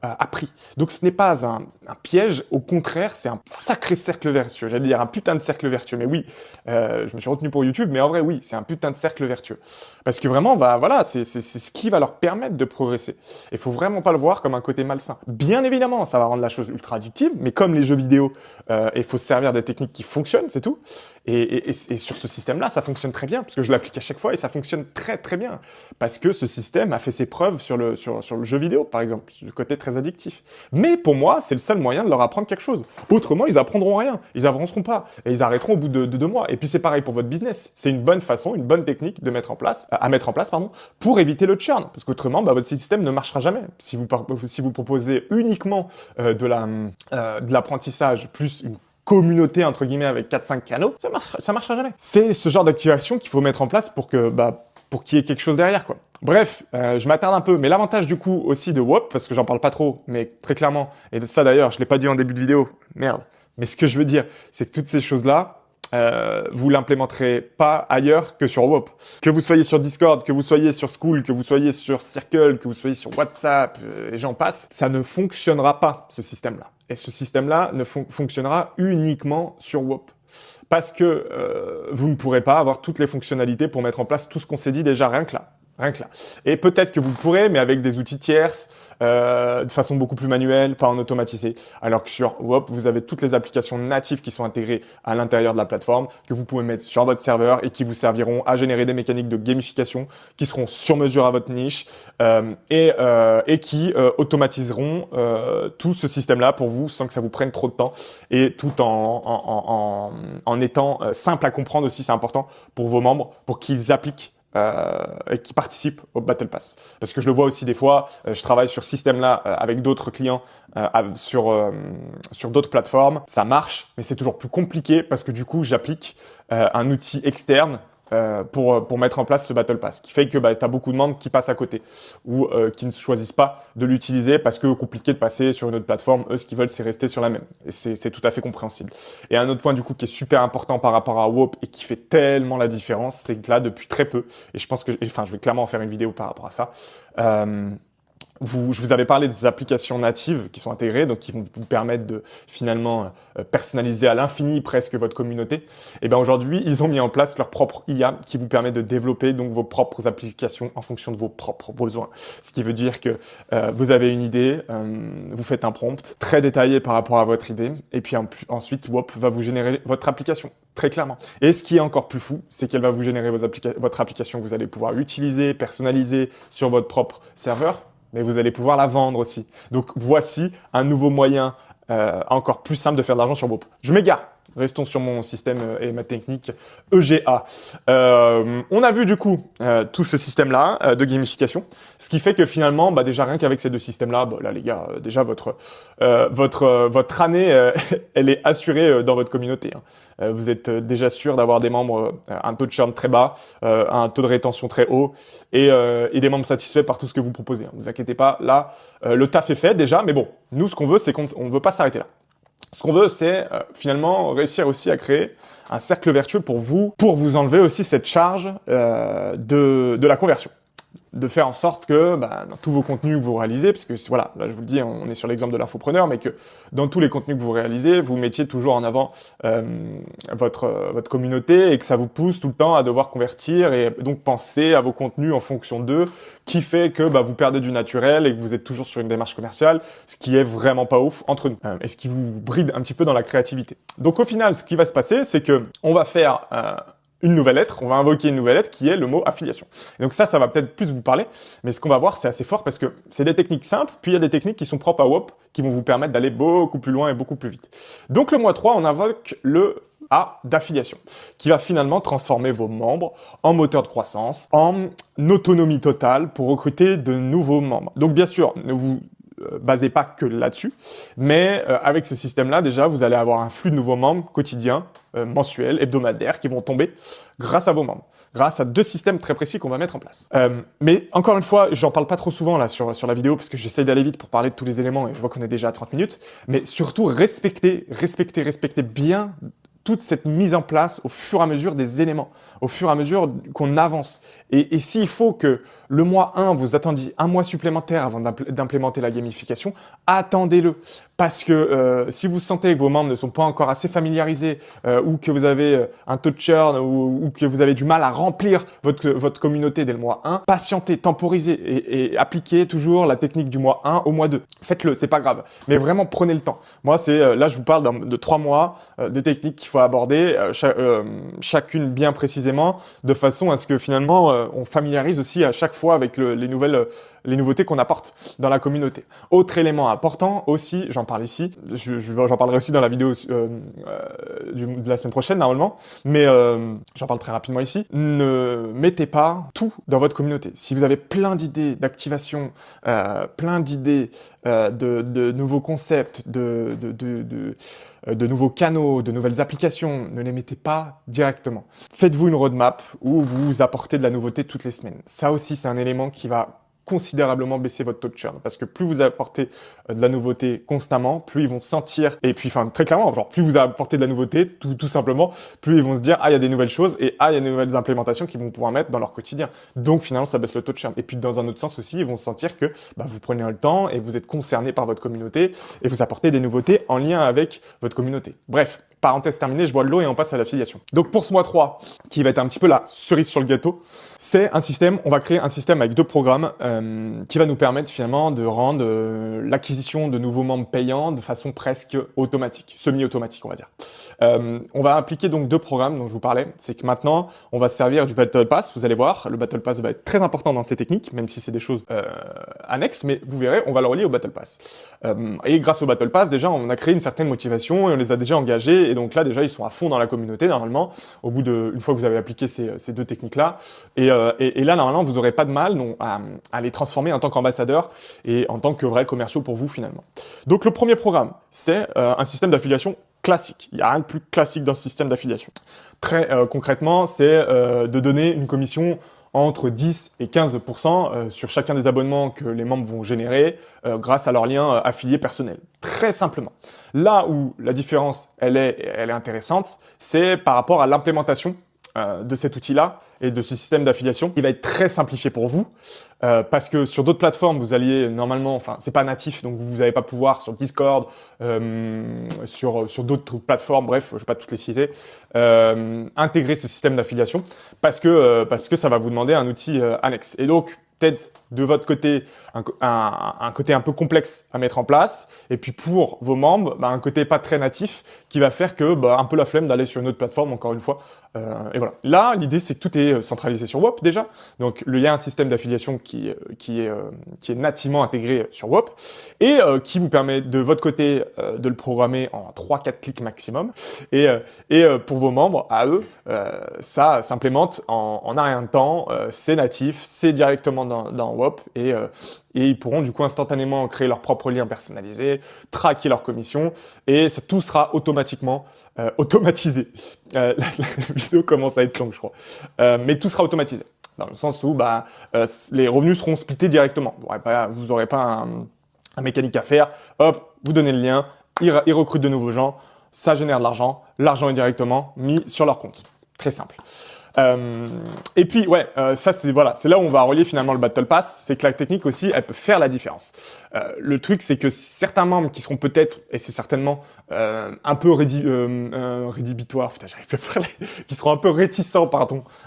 appris. Donc ce n'est pas un piège, au contraire, c'est un sacré cercle vertueux. J'allais dire un putain de cercle vertueux, mais oui, je me suis retenu pour YouTube, mais en vrai, oui, c'est un putain de cercle vertueux. Parce que vraiment, c'est ce qui va leur permettre de progresser. Il faut vraiment pas le voir comme un côté malsain. Bien évidemment, ça va rendre la chose ultra addictive, mais comme les jeux vidéo, il faut se servir des techniques qui fonctionnent, c'est tout. Et sur ce système-là, ça fonctionne très bien, parce que je l'applique à chaque fois et ça fonctionne très très bien. Parce que ce système a fait ses preuves sur le jeu vidéo, par exemple, le côté très addictif. Mais pour moi, c'est le seul moyen de leur apprendre quelque chose. Autrement, ils apprendront rien, ils avanceront pas, et ils arrêteront au bout de 2 mois. Et puis c'est pareil pour votre business. C'est une bonne façon, une bonne technique à mettre en place, pour éviter le churn. Parce qu'autrement, votre système ne marchera jamais. Si vous proposez uniquement de l'apprentissage plus une communauté entre guillemets avec 4-5 canaux, ça marchera jamais. C'est ce genre d'activation qu'il faut mettre en place pour qu'il y ait quelque chose derrière, quoi. Bref, je m'attarde un peu, mais l'avantage du coup aussi de WOP, parce que j'en parle pas trop, mais très clairement, et ça d'ailleurs, je l'ai pas dit en début de vidéo, merde. Mais ce que je veux dire, c'est que toutes ces choses-là, vous l'implémenterez pas ailleurs que sur WOP. Que vous soyez sur Discord, que vous soyez sur School, que vous soyez sur Circle, que vous soyez sur WhatsApp, et j'en passe, ça ne fonctionnera pas, ce système-là. Et ce système-là ne fonctionnera uniquement sur WOP. Parce que vous ne pourrez pas avoir toutes les fonctionnalités pour mettre en place tout ce qu'on s'est dit déjà rien que là. Rien que là. Et peut-être que vous pourrez, mais avec des outils tierces, de façon beaucoup plus manuelle, pas en automatisé. Alors que sur WOP, vous avez toutes les applications natives qui sont intégrées à l'intérieur de la plateforme, que vous pouvez mettre sur votre serveur et qui vous serviront à générer des mécaniques de gamification qui seront sur mesure à votre niche et qui automatiseront tout ce système-là pour vous sans que ça vous prenne trop de temps et tout en étant simple à comprendre aussi, c'est important pour vos membres, pour qu'ils appliquent et qui participent au Battle Pass. Parce que je le vois aussi des fois, je travaille sur ce système-là avec d'autres clients sur d'autres plateformes. Ça marche, mais c'est toujours plus compliqué parce que du coup, j'applique un outil externe pour mettre en place ce Battle Pass, qui fait que tu as beaucoup de membres qui passent à côté ou qui ne choisissent pas de l'utiliser parce que compliqué de passer sur une autre plateforme. Eux, ce qu'ils veulent, c'est rester sur la même. Et c'est tout à fait compréhensible. Et un autre point du coup qui est super important par rapport à WOP et qui fait tellement la différence, c'est que là, depuis très peu, et je pense que, enfin, je vais clairement en faire une vidéo par rapport à ça, je vous avais parlé des applications natives qui sont intégrées, donc qui vont vous permettre de finalement personnaliser à l'infini presque votre communauté. Et bien aujourd'hui, ils ont mis en place leur propre IA qui vous permet de développer donc vos propres applications en fonction de vos propres besoins. Ce qui veut dire que vous avez une idée, vous faites un prompt très détaillé par rapport à votre idée, et puis ensuite WOP va vous générer votre application. Très clairement. Et ce qui est encore plus fou, c'est qu'elle va vous générer votre application que vous allez pouvoir utiliser, personnaliser sur votre propre serveur, mais vous allez pouvoir la vendre aussi. Donc voici un nouveau moyen encore plus simple de faire de l'argent sur WOP. Je m'égare. Restons sur mon système et ma technique EGA. On a vu du coup tout ce système-là de gamification, ce qui fait que finalement, déjà rien qu'avec ces deux systèmes-là, là les gars, déjà votre année, elle est assurée dans votre communauté. Hein. Vous êtes déjà sûr d'avoir des membres, un taux de churn très bas, un taux de rétention très haut et des membres satisfaits par tout ce que vous proposez. Hein. Vous inquiétez pas, là le taf est fait déjà, mais bon, nous ce qu'on veut, c'est qu'on ne veut pas s'arrêter là. Ce qu'on veut, c'est finalement réussir aussi à créer un cercle vertueux pour vous enlever aussi cette charge de la conversion. De faire en sorte que dans tous vos contenus que vous réalisez, parce que voilà, là je vous le dis, on est sur l'exemple de l'infopreneur, mais que dans tous les contenus que vous réalisez, vous mettiez toujours en avant votre communauté et que ça vous pousse tout le temps à devoir convertir et donc penser à vos contenus en fonction d'eux, qui fait que vous perdez du naturel et que vous êtes toujours sur une démarche commerciale, ce qui est vraiment pas ouf entre nous et ce qui vous bride un petit peu dans la créativité. Donc au final, ce qui va se passer, c'est que on va faire une nouvelle lettre, on va invoquer une nouvelle lettre qui est le mot affiliation. Et donc ça va peut-être plus vous parler, mais ce qu'on va voir, c'est assez fort parce que c'est des techniques simples, puis il y a des techniques qui sont propres à WOP, qui vont vous permettre d'aller beaucoup plus loin et beaucoup plus vite. Donc le mois 3, on invoque le A d'affiliation, qui va finalement transformer vos membres en moteur de croissance, en autonomie totale pour recruter de nouveaux membres. Donc bien sûr, ne vous basez pas que là-dessus, mais avec ce système-là, déjà, vous allez avoir un flux de nouveaux membres quotidiens, mensuels, hebdomadaires, qui vont tomber grâce à vos membres, grâce à deux systèmes très précis qu'on va mettre en place. Mais encore une fois, j'en parle pas trop souvent là sur la vidéo, parce que j'essaie d'aller vite pour parler de tous les éléments, et je vois qu'on est déjà à 30 minutes, mais surtout, respectez bien toute cette mise en place au fur et à mesure des éléments, au fur et à mesure qu'on avance. Et s'il faut que le mois 1, vous attendiez un mois supplémentaire avant d'implémenter la gamification, attendez-le. Parce que si vous sentez que vos membres ne sont pas encore assez familiarisés ou que vous avez un taux de churn ou que vous avez du mal à remplir votre communauté dès le mois 1, patientez, temporisez et appliquez toujours la technique du mois 1 au mois 2. Faites-le, c'est pas grave. Mais vraiment, prenez le temps. Moi, là, je vous parle de 3 mois, des techniques qu'il faut aborder, chacune bien précisément, de façon à ce que finalement, on familiarise aussi à chaque fois avec les nouveautés qu'on apporte dans la communauté. Autre élément important aussi, j'en parle ici, j'en parlerai aussi dans la vidéo de la semaine prochaine normalement, mais j'en parle très rapidement ici. Ne mettez pas tout dans votre communauté. Si vous avez plein d'idées d'activation, plein d'idées de nouveaux concepts, de nouveaux canaux, de nouvelles applications, ne les mettez pas directement. Faites-vous une roadmap où vous apportez de la nouveauté toutes les semaines. Ça aussi, c'est un élément qui va considérablement baisser votre taux de churn parce que plus vous apportez de la nouveauté constamment, plus ils vont sentir et puis très clairement, genre plus vous apportez de la nouveauté tout simplement, plus ils vont se dire il y a des nouvelles choses et il y a des nouvelles implémentations qu'ils vont pouvoir mettre dans leur quotidien. Donc finalement ça baisse le taux de churn. Et puis dans un autre sens aussi, ils vont sentir que vous prenez le temps et vous êtes concerné par votre communauté et vous apportez des nouveautés en lien avec votre communauté. Bref, parenthèse terminée, je bois de l'eau et on passe à l'affiliation. Donc pour ce mois 3, qui va être un petit peu la cerise sur le gâteau, c'est un système, on va créer un système avec 2 programmes qui va nous permettre finalement de rendre l'acquisition de nouveaux membres payants de façon presque automatique, semi-automatique on va dire. On va appliquer donc 2 programmes dont je vous parlais, c'est que maintenant on va se servir du Battle Pass, vous allez voir, le Battle Pass va être très important dans ces techniques, même si c'est des choses annexes, mais vous verrez, on va le relier au Battle Pass. Et grâce au Battle Pass, déjà on a créé une certaine motivation et on les a déjà engagés, et donc là déjà ils sont à fond dans la communauté normalement, au bout une fois que vous avez appliqué ces 2 techniques-là, et là normalement vous n'aurez pas de mal à les transformer en tant qu'ambassadeurs et en tant que vrais commerciaux pour vous finalement. Donc le premier programme, c'est un système d'affiliation classique. Il n'y a rien de plus classique dans ce système d'affiliation. Très concrètement, c'est de donner une commission entre 10 et 15% sur chacun des abonnements que les membres vont générer grâce à leur lien affilié personnel. Très simplement. Là où la différence, elle est intéressante, c'est par rapport à l'implémentation de cet outil-là et de ce système d'affiliation. Il va être très simplifié pour vous parce que sur d'autres plateformes, vous alliez normalement, enfin c'est pas natif, donc vous n'allez pas pouvoir sur Discord, sur d'autres plateformes, bref, je vais pas toutes les citer, intégrer ce système d'affiliation parce que ça va vous demander un outil annexe. Et donc peut-être de votre côté un côté un peu complexe à mettre en place, et puis pour vos membres, un côté pas très natif qui va faire que un peu la flemme d'aller sur une autre plateforme encore une fois. Et voilà. Là, l'idée c'est que tout est centralisé sur WOP déjà. Donc il y a un système d'affiliation qui est nativement intégré sur WOP et qui vous permet de votre côté de le programmer en 3-4 clics maximum. Et pour vos membres, à eux, ça s'implémente en un rien de temps. C'est natif, c'est directement dans WOP et ils pourront du coup instantanément créer leur propre lien personnalisé, traquer leur commission et tout sera automatiquement automatisé. La vidéo commence à être longue, je crois. Mais tout sera automatisé. Dans le sens où les revenus seront splittés directement. Vous aurez pas un mécanique à faire. Hop, vous donnez le lien, ils recrutent de nouveaux gens, ça génère de l'argent est directement mis sur leur compte. Très simple. Et puis ça c'est là où on va relier finalement le Battle Pass, c'est que la technique aussi elle peut faire la différence. Le truc c'est que certains membres qui seront peut-être, et c'est certainement un peu rédhibitoire, putain j'arrive plus à parler, qui seront un peu réticents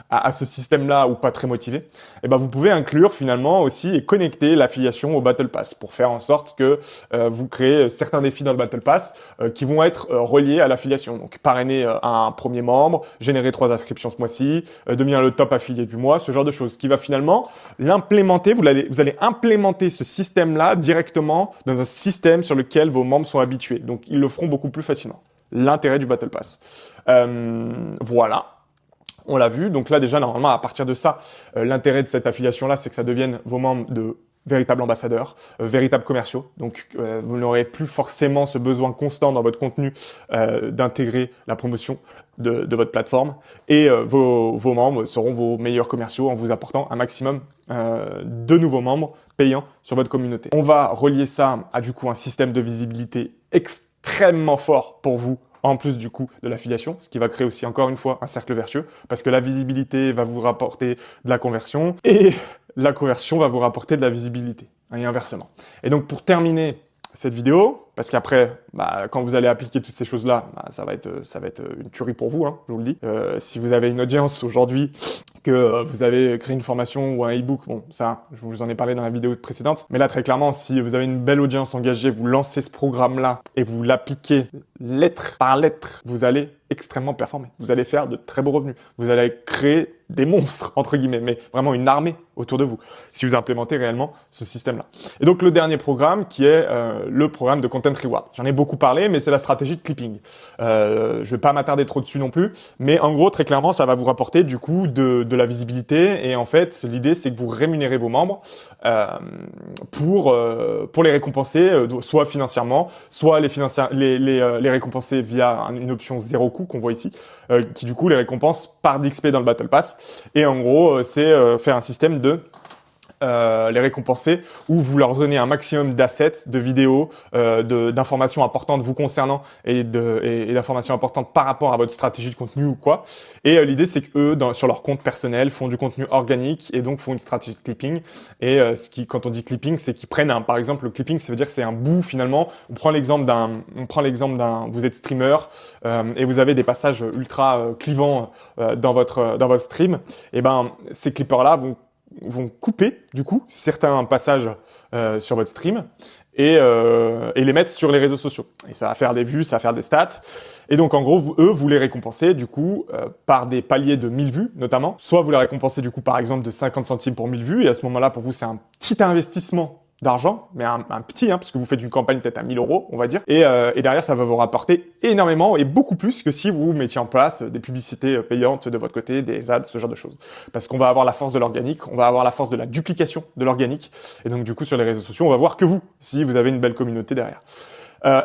à ce système-là ou pas très motivés, et vous pouvez inclure finalement aussi et connecter l'affiliation au Battle Pass pour faire en sorte que vous créez certains défis dans le Battle Pass qui vont être reliés à l'affiliation. Donc parrainer un premier membre, générer 3 inscriptions ce mois-ci, devenir le top affilié du mois, ce genre de choses, qui va finalement l'implémenter, vous allez implémenter ce système-là directement dans un système sur lequel vos membres sont habitués. Donc, ils le feront beaucoup plus facilement. L'intérêt du Battle Pass. Voilà. On l'a vu. Donc là, déjà, normalement, à partir de ça, l'intérêt de cette affiliation-là, c'est que ça devienne vos membres de véritables ambassadeurs, véritables commerciaux. Donc, vous n'aurez plus forcément ce besoin constant dans votre contenu d'intégrer la promotion de votre plateforme. Et vos membres seront vos meilleurs commerciaux en vous apportant un maximum de nouveaux membres payants sur votre communauté. On va relier ça à du coup un système de visibilité extrêmement fort pour vous, en plus du coup de l'affiliation, ce qui va créer aussi encore une fois un cercle vertueux, parce que la visibilité va vous rapporter de la conversion, et la conversion va vous rapporter de la visibilité, et inversement. Et donc pour terminer cette vidéo, parce qu'après, quand vous allez appliquer toutes ces choses-là, ça va être une tuerie pour vous, je vous le dis. Si vous avez une audience aujourd'hui, que vous avez créé une formation ou un e-book, bon, ça, je vous en ai parlé dans la vidéo précédente, mais là, très clairement, si vous avez une belle audience engagée, vous lancez ce programme-là et vous l'appliquez lettre par lettre, vous allez extrêmement performer. Vous allez faire de très beaux revenus. Vous allez créer des monstres, entre guillemets, mais vraiment une armée autour de vous, si vous implémentez réellement ce système-là. Et donc, le dernier programme, qui est le programme de Content Reward. J'en ai beaucoup parlé, mais c'est la stratégie de clipping. Je vais pas m'attarder trop dessus non plus, mais en gros, très clairement, ça va vous rapporter du coup de la visibilité, et en fait, l'idée, c'est que vous rémunérez vos membres pour les récompenser, soit financièrement, soit les récompenser via une option 0 coût qu'on voit ici, qui du coup les récompense par d'XP dans le Battle Pass. Et en gros, c'est faire un système de les récompenser, ou vous leur donnez un maximum d'assets, de vidéos, d'informations importantes vous concernant et d'informations importantes par rapport à votre stratégie de contenu ou quoi. Et l'idée, c'est qu'eux, sur leur compte personnel, font du contenu organique et donc font une stratégie de clipping. Et quand on dit clipping, c'est qu'ils prennent par exemple, le clipping, ça veut dire que c'est un bout finalement. On prend l'exemple vous êtes streamer et vous avez des passages ultra clivants dans votre stream. Et ben, ces clippers-là vont couper du coup certains passages sur votre stream et les mettre sur les réseaux sociaux. Et ça va faire des vues, ça va faire des stats. Et donc en gros, vous les récompensez du coup par des paliers de 1000 vues notamment. Soit vous les récompensez du coup par exemple de 50 centimes pour 1000 vues et à ce moment-là pour vous c'est un petit investissement d'argent, mais un petit, parce que vous faites une campagne peut-être à 1000 euros, on va dire, et derrière ça va vous rapporter énormément et beaucoup plus que si vous mettiez en place des publicités payantes de votre côté, des ads, ce genre de choses. Parce qu'on va avoir la force de l'organique, on va avoir la force de la duplication de l'organique, et donc du coup sur les réseaux sociaux, on va voir que vous, si vous avez une belle communauté derrière.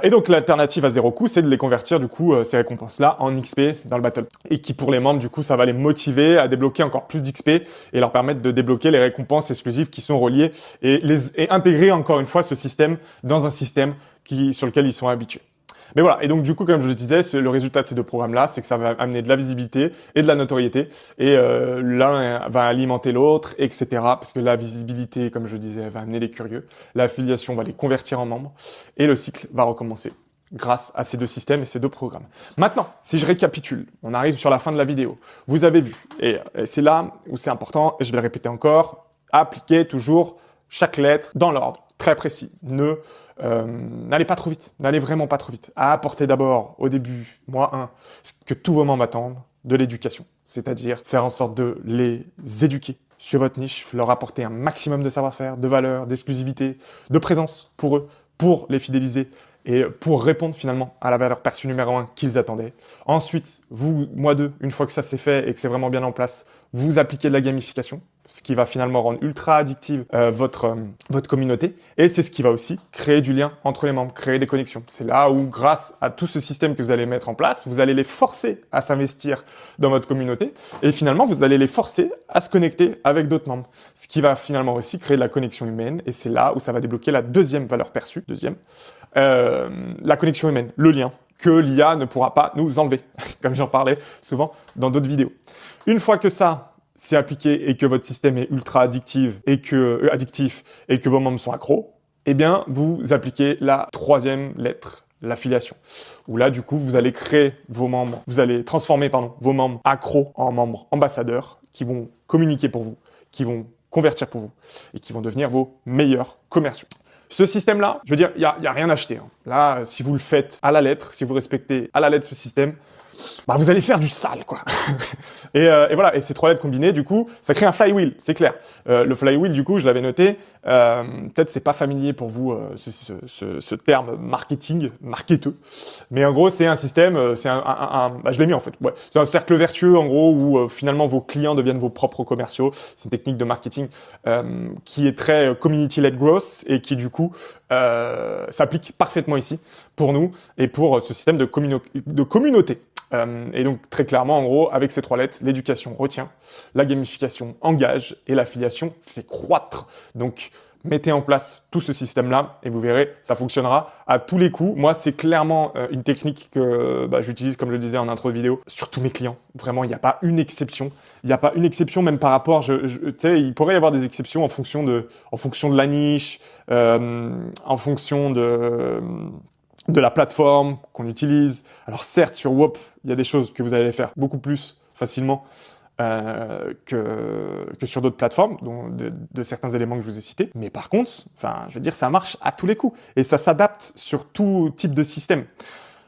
Et donc l'alternative à zéro coût, c'est de les convertir du coup ces récompenses-là en XP dans le battle. Et qui pour les membres du coup ça va les motiver à débloquer encore plus d'XP et leur permettre de débloquer les récompenses exclusives qui sont reliées et intégrer encore une fois ce système dans un système sur lequel ils sont habitués. Mais voilà, et donc du coup, comme je le disais, le résultat de ces deux programmes-là, c'est que ça va amener de la visibilité et de la notoriété, et l'un va alimenter l'autre, etc. Parce que la visibilité, comme je le disais, va amener les curieux, l'affiliation va les convertir en membres, et le cycle va recommencer grâce à ces deux systèmes et ces deux programmes. Maintenant, si je récapitule, on arrive sur la fin de la vidéo. Vous avez vu, et c'est là où c'est important, et je vais le répéter encore, appliquez toujours chaque lettre dans l'ordre, très précis. N'allez pas trop vite, n'allez vraiment pas trop vite. Apportez d'abord, au début, ce que tous vos membres attendent, de l'éducation. C'est-à-dire faire en sorte de les éduquer sur votre niche, leur apporter un maximum de savoir-faire, de valeur, d'exclusivité, de présence pour eux, pour les fidéliser et pour répondre finalement à la valeur perçue numéro 1 qu'ils attendaient. Ensuite, mois 2, une fois que ça c'est fait et que c'est vraiment bien en place, vous appliquez de la gamification, ce qui va finalement rendre ultra addictive votre communauté. Et c'est ce qui va aussi créer du lien entre les membres, créer des connexions. C'est là où, grâce à tout ce système que vous allez mettre en place, vous allez les forcer à s'investir dans votre communauté. Et finalement, vous allez les forcer à se connecter avec d'autres membres. Ce qui va finalement aussi créer de la connexion humaine. Et c'est là où ça va débloquer la deuxième valeur perçue. La connexion humaine, le lien que l'IA ne pourra pas nous enlever, comme j'en parlais souvent dans d'autres vidéos. Une fois que ça c'est appliqué et que votre système est ultra addictif et que vos membres sont accros, eh bien, vous appliquez la troisième lettre, l'affiliation. Où là, du coup, vous allez transformer vos membres accros en membres ambassadeurs qui vont communiquer pour vous, qui vont convertir pour vous et qui vont devenir vos meilleurs commerciaux. Ce système-là, je veux dire, il y a rien à acheter. Là, si vous le faites à la lettre, si vous respectez à la lettre ce système, vous allez faire du sale, quoi. et voilà. Et ces trois lettres combinées, du coup, ça crée un flywheel, c'est clair. Le flywheel, du coup, je l'avais noté. Peut-être c'est pas familier pour vous ce terme marketeux. Mais en gros, c'est un système, je l'ai mis en fait. Ouais. C'est un cercle vertueux, en gros, où finalement vos clients deviennent vos propres commerciaux. C'est une technique de marketing qui est très community-led growth et qui, du coup, s'applique parfaitement ici pour nous et pour ce système de communauté. Et donc très clairement, en gros, avec ces trois lettres, l'éducation retient, la gamification engage et l'affiliation fait croître. Donc mettez en place tout ce système-là et vous verrez, ça fonctionnera à tous les coups. Moi, c'est clairement une technique que j'utilise, comme je le disais en intro de vidéo, sur tous mes clients. Vraiment, il n'y a pas une exception. Il n'y a pas une exception même par rapport, tu sais, il pourrait y avoir des exceptions en fonction de la niche, en fonction de la plateforme qu'on utilise. Alors certes, sur WOP, il y a des choses que vous allez faire beaucoup plus facilement que sur d'autres plateformes, dont de certains éléments que je vous ai cités. Mais par contre, je veux dire, ça marche à tous les coups. Et ça s'adapte sur tout type de système.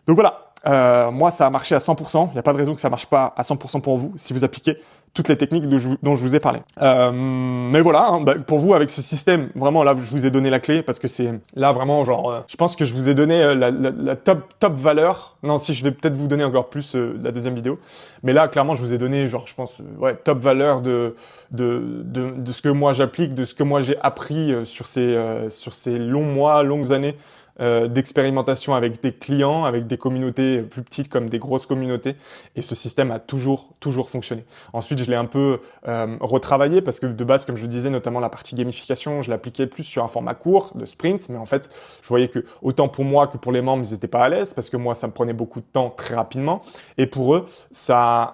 Donc voilà, moi, ça a marché à 100%. Il n'y a pas de raison que ça marche pas à 100% pour vous, si vous appliquez toutes les techniques dont je vous ai parlé. Mais voilà, pour vous, avec ce système, vraiment, là, je vous ai donné la clé, parce que c'est là, vraiment, je pense que je vous ai donné la top valeur. Non, si, je vais peut-être vous donner encore plus la deuxième vidéo. Mais là, clairement, je vous ai donné, je pense, top valeur de ce que moi j'applique, de ce que moi j'ai appris sur ces longs mois, longues années d'expérimentation avec des clients, avec des communautés plus petites comme des grosses communautés. Et ce système a toujours fonctionné. Ensuite, je l'ai un peu retravaillé parce que de base, comme je le disais, notamment la partie gamification, je l'appliquais plus sur un format court de sprint. Mais en fait, je voyais que autant pour moi que pour les membres, ils n'étaient pas à l'aise parce que moi, ça me prenait beaucoup de temps très rapidement. Et pour eux, ça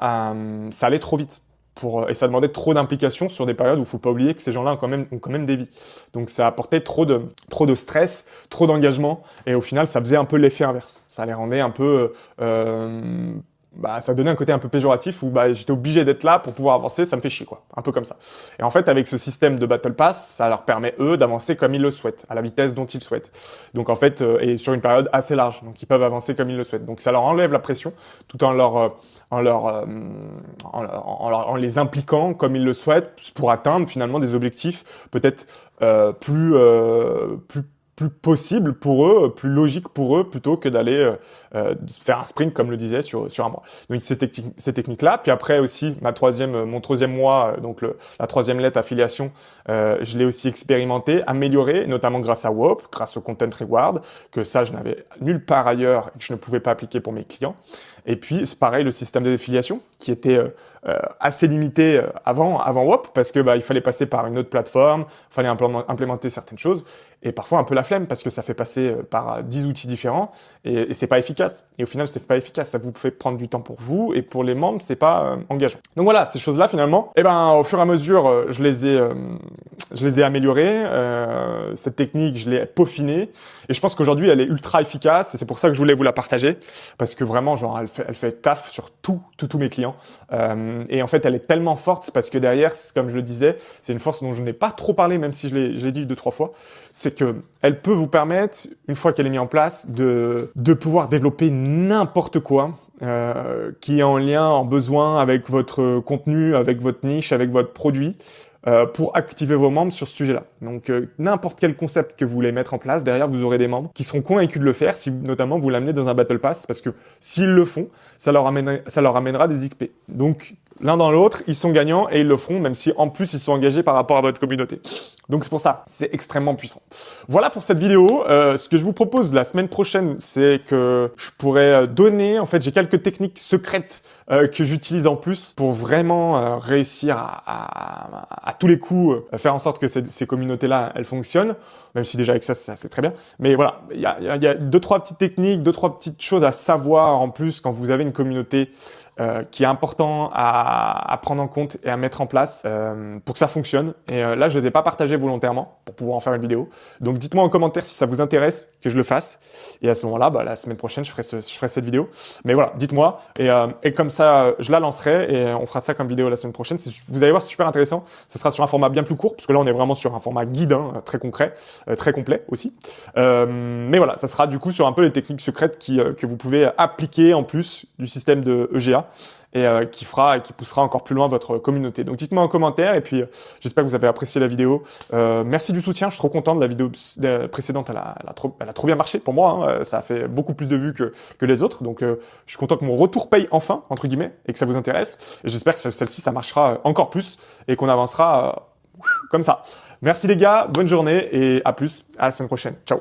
allait trop vite. Et ça demandait trop d'implication sur des périodes où il faut pas oublier que ces gens-là ont quand même des vies. Donc ça apportait trop de stress, trop d'engagement, et au final ça faisait un peu l'effet inverse. Ça les rendait un peu, ça donnait un côté un peu péjoratif où j'étais obligé d'être là pour pouvoir avancer, ça me fait chier quoi, un peu comme ça. Et en fait avec ce système de Battle Pass, ça leur permet eux d'avancer comme ils le souhaitent, à la vitesse dont ils souhaitent. Donc en fait, et sur une période assez large, donc ils peuvent avancer comme ils le souhaitent. Donc ça leur enlève la pression, tout en les impliquant comme ils le souhaitent pour atteindre finalement des objectifs peut-être plus possible pour eux, plus logique pour eux, plutôt que d'aller faire un sprint, comme le disait, sur un mois. Donc, ces techniques-là. Puis après aussi, mon troisième mois, donc la troisième lettre affiliation, je l'ai aussi expérimenté, amélioré, notamment grâce à WOP, grâce au Content Reward, que ça, je n'avais nulle part ailleurs et que je ne pouvais pas appliquer pour mes clients. Et puis, c'est pareil, le système d'affiliation, qui était assez limité avant WOP, parce que il fallait passer par une autre plateforme, il fallait implémenter certaines choses, et parfois un peu la flemme, parce que ça fait passer par 10 outils différents, et c'est pas efficace. Et au final, c'est pas efficace. Ça vous fait prendre du temps pour vous, et pour les membres, c'est pas engageant. Donc voilà, ces choses-là, finalement, au fur et à mesure, je les ai améliorées. Cette technique, je l'ai peaufinée, et je pense qu'aujourd'hui, elle est ultra efficace, et c'est pour ça que je voulais vous la partager, parce que vraiment, genre, elle fait taf sur tous mes clients. Et en fait, elle est tellement forte parce que derrière, comme je le disais, c'est une force dont je n'ai pas trop parlé, même si je l'ai dit 2-3 fois. C'est que elle peut vous permettre, une fois qu'elle est mise en place, de pouvoir développer n'importe quoi qui est en lien, en besoin avec votre contenu, avec votre niche, avec votre produit. Pour activer vos membres sur ce sujet-là. Donc n'importe quel concept que vous voulez mettre en place, derrière vous aurez des membres qui seront convaincus de le faire si notamment vous l'amenez dans un Battle Pass, parce que s'ils le font, ça leur amènera des XP. Donc l'un dans l'autre, ils sont gagnants et ils le feront, même si en plus ils sont engagés par rapport à votre communauté. Donc c'est pour ça, c'est extrêmement puissant. Voilà pour cette vidéo. Ce que je vous propose la semaine prochaine, c'est que je pourrais donner, en fait j'ai quelques techniques secrètes que j'utilise en plus pour vraiment réussir à tous les coups faire en sorte que ces communautés-là, elles fonctionnent, même si déjà avec ça c'est très bien. Mais voilà, il y a 2-3 petites techniques, 2-3 petites choses à savoir en plus quand vous avez une communauté qui est important à prendre en compte et à mettre en place pour que ça fonctionne. Et là, je les ai pas partagés volontairement pour pouvoir en faire une vidéo. Donc, dites-moi en commentaire si ça vous intéresse que je le fasse. Et à ce moment-là, la semaine prochaine, je ferai cette vidéo. Mais voilà, dites-moi. Et comme ça, je la lancerai et on fera ça comme vidéo la semaine prochaine. Vous allez voir, c'est super intéressant. Ce sera sur un format bien plus court, parce que là, on est vraiment sur un format guide, très concret, très complet aussi. Mais voilà, ça sera du coup sur un peu les techniques secrètes que vous pouvez appliquer en plus du système de EGA. Et qui poussera encore plus loin votre communauté. Donc dites-moi en commentaire, et puis j'espère que vous avez apprécié la vidéo. Merci du soutien, je suis trop content de la vidéo précédente, elle a trop bien marché pour moi, ça a fait beaucoup plus de vues que les autres, donc je suis content que mon retour paye enfin, entre guillemets, et que ça vous intéresse, et j'espère que celle-ci ça marchera encore plus, et qu'on avancera comme ça. Merci les gars, bonne journée, et à plus, à la semaine prochaine, ciao.